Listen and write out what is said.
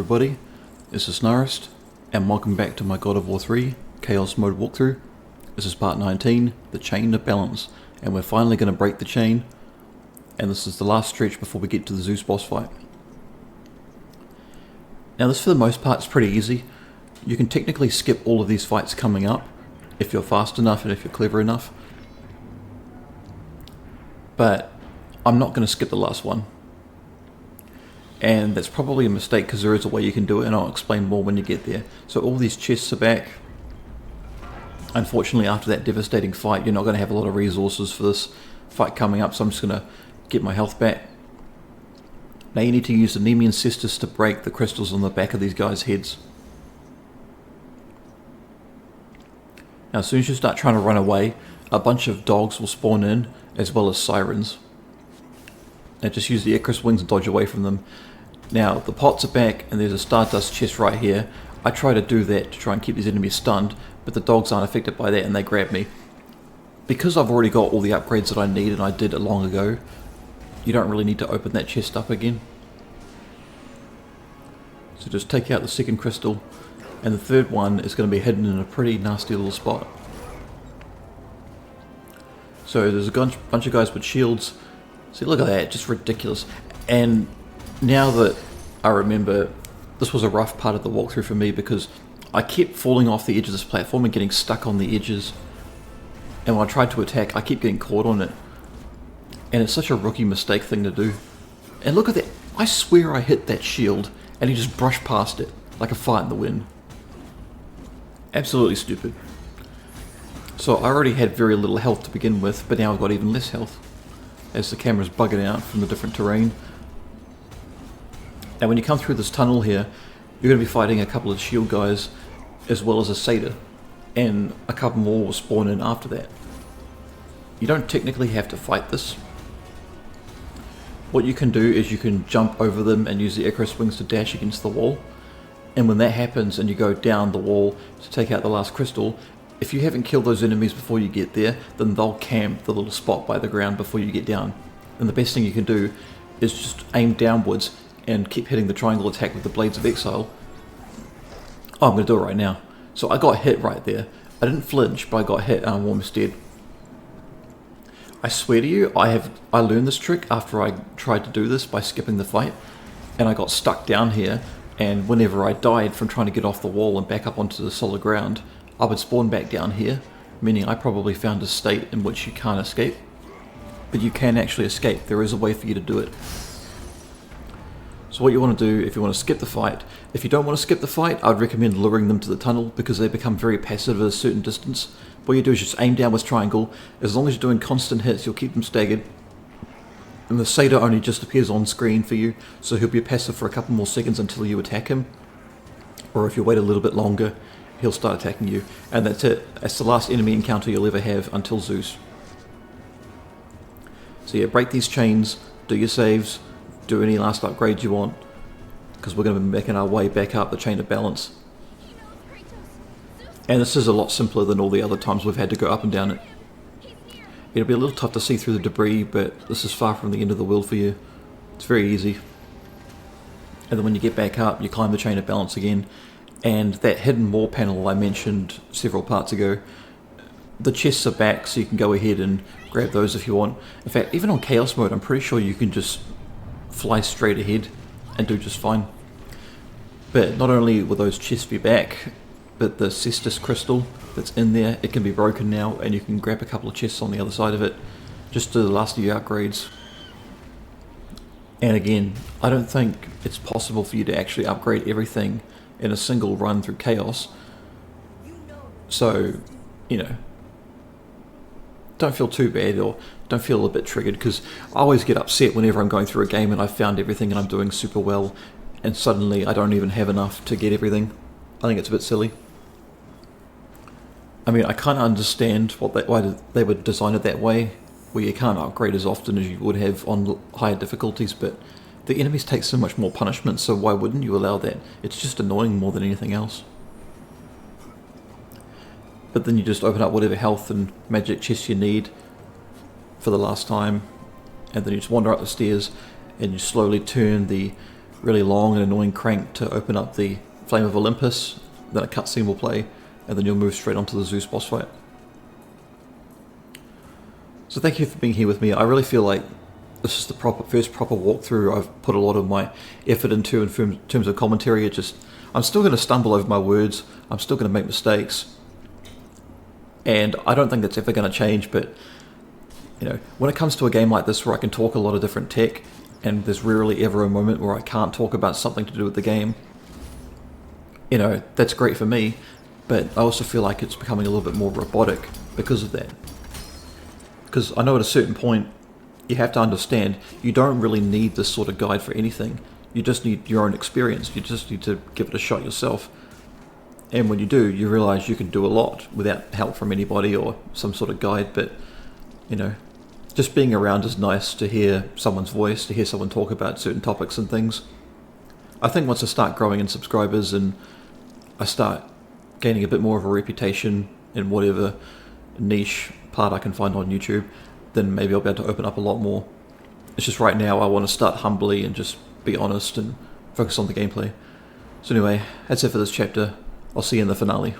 everybody, this is Narist, and welcome back to my God of War 3 Chaos Mode walkthrough. This is part 19, the Chain of Balance, and we're finally going to break the chain, and this is the last stretch before we get to the Zeus boss fight. Now this for the most part is pretty easy. You can technically skip all of these fights coming up, if you're fast enough and if you're clever enough. But I'm not going to skip the last one. And that's probably a mistake because there is a way you can do it, and I'll explain more when you get there. So all these chests are back. Unfortunately, after that devastating fight, you're not going to have a lot of resources for this fight coming up, so I'm just going to get my health back. Now you need to use the Nemean cestus to break the crystals on the back of these guys' heads. Now as soon as you start trying to run away, a bunch of dogs will spawn in, as well as sirens. Now just use the Icarus wings and dodge away from them. Now the pots are back and there's a Stardust chest right here. I try to do that to try and keep these enemies stunned, but the dogs aren't affected by that and they grab me. Because I've already got all the upgrades that I need and I did it long ago, you don't really need to open that chest up again. So just take out the second crystal, and the third one is going to be hidden in a pretty nasty little spot. So there's a bunch of guys with shields. See, look at that, just ridiculous. And now that I remember, this was a rough part of the walkthrough for me because I kept falling off the edge of this platform and getting stuck on the edges. And when I tried to attack, I kept getting caught on it. And it's such a rookie mistake thing to do. And look at that, I swear I hit that shield and he just brushed past it like a fart in the wind. Absolutely stupid. So I already had very little health to begin with, but now I've got even less health as the camera's bugging out from the different terrain. Now when you come through this tunnel here, you're going to be fighting a couple of shield guys as well as a satyr, and a couple more will spawn in after that. You don't technically have to fight this. What you can do is you can jump over them and use the Icarus wings to dash against the wall, and when that happens and you go down the wall to take out the last crystal, if you haven't killed those enemies before you get there, then they'll camp the little spot by the ground before you get down. And the best thing you can do is just aim downwards and keep hitting the triangle attack with the Blades of Exile. Oh, I'm going to do it right now. So I got hit right there. I didn't flinch, but I got hit and I'm almost dead. I swear to you, I learned this trick after I tried to do this by skipping the fight, and I got stuck down here, and whenever I died from trying to get off the wall and back up onto the solid ground, I would spawn back down here, meaning I probably found a state in which you can't escape. But you can actually escape, there is a way for you to do it. So what you want to do if you want to skip the fight, if you don't want to skip the fight, I'd recommend luring them to the tunnel because they become very passive at a certain distance. What you do is just aim down with triangle, as long as you're doing constant hits you'll keep them staggered. And the satyr only just appears on screen for you, so he'll be passive for a couple more seconds until you attack him. Or if you wait a little bit longer, he'll start attacking you, and that's it. That's the last enemy encounter you'll ever have until Zeus. So yeah, break these chains, do your saves, do any last upgrades you want, because we're going to be making our way back up the Chain of Balance. And this is a lot simpler than all the other times we've had to go up and down it. It'll be a little tough to see through the debris, but this is far from the end of the world for you. It's very easy. And then when you get back up, you climb the Chain of Balance again. And that hidden more panel I mentioned several parts ago, the chests are back, so you can go ahead and grab those if you want. In fact, even on Chaos Mode, I'm pretty sure you can just fly straight ahead and do just fine. But not only will those chests be back, but the cestus crystal that's in there, it can be broken now, and you can grab a couple of chests on the other side of it, just to the last of your upgrades. And again, I don't think it's possible for you to actually upgrade everything in a single run through Chaos. So, you know, don't feel too bad or don't feel a bit triggered, because I always get upset whenever I'm going through a game and I've found everything and I'm doing super well, and suddenly I don't even have enough to get everything. I think it's a bit silly. I mean, I kind of understand why they would design it that way, where you can't upgrade as often as you would have on higher difficulties, but the enemies take so much more punishment, so why wouldn't you allow that? It's just annoying more than anything else. But then you just open up whatever health and magic chests you need for the last time, and then you just wander up the stairs and you slowly turn the really long and annoying crank to open up the Flame of Olympus, then a cutscene will play, and then you'll move straight onto the Zeus boss fight. So thank you for being here with me. I really feel like this is the first proper walkthrough I've put a lot of my effort into in terms of commentary. I'm still going to stumble over my words, I'm still going to make mistakes, and I don't think that's ever going to change, but you know, when it comes to a game like this where I can talk a lot of different tech, and there's rarely ever a moment where I can't talk about something to do with the game, you know, that's great for me, but I also feel like it's becoming a little bit more robotic because of that. Because I know at a certain point, you have to understand, you don't really need this sort of guide for anything. You just need your own experience. You just need to give it a shot yourself. And when you do, you realize you can do a lot without help from anybody or some sort of guide. But, you know, just being around is nice, to hear someone's voice, to hear someone talk about certain topics and things. I think once I start growing in subscribers and I start gaining a bit more of a reputation in whatever niche part I can find on YouTube, then maybe I'll be able to open up a lot more. It's just right now I want to start humbly and just be honest and focus on the gameplay. So anyway, that's it for this chapter. I'll see you in the finale.